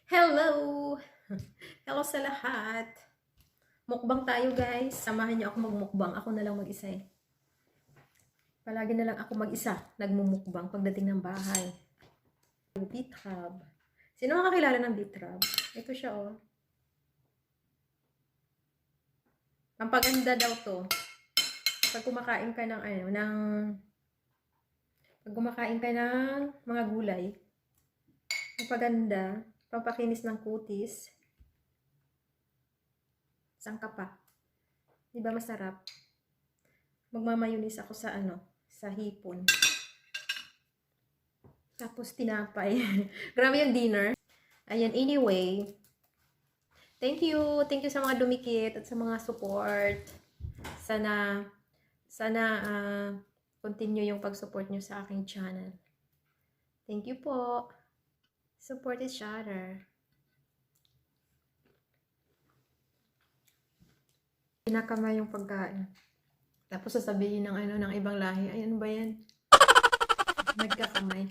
Hello! Hello sa lahat. Mukbang tayo guys. Samahan niyo ako magmukbang. Ako na lang mag-isa eh. Palagi na lang ako mag-isa nagmumukbang pagdating ng bahay. Beet Hub. Sino makakilala ng Beet Hub? Ito siya oh. Ang paganda daw to. Pag kumakain ka ng pag kumakain ka ng mga gulay, ang paganda, pampakinis ng kutis. Sangka pa. Di ba masarap? Magmamayunis ako sa sa hipon. Tapos tinapay. Grabe yung dinner. Ayan, anyway. Thank you sa mga dumikit at sa mga support. Sana continue yung pag-support nyo sa aking channel. Thank you po. Support each other. Pinakamay yung pagkain. Tapos sasabihin ng ibang lahi, ayan ba yan? Nagkakamay.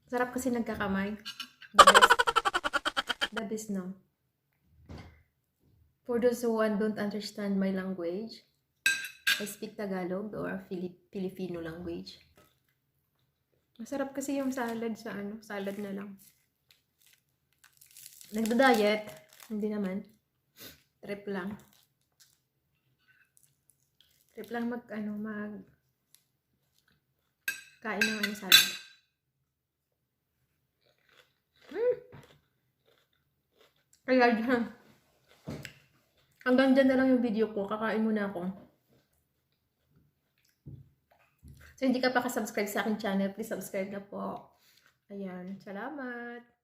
Sarap kasi nagkakamay. The best, no? For those who don't understand my language, I speak Tagalog or Filipino language. Masarap kasi yung salad sa salad na lang. Nagda-diet? Hindi naman. Trip lang. Trip lang kain ng salad. Kaya dyan. Hanggang dyan na lang yung video ko. Kakain muna ako. So, hindi ka pa ka-subscribe sa aking channel, please subscribe na po. Ayan. Salamat.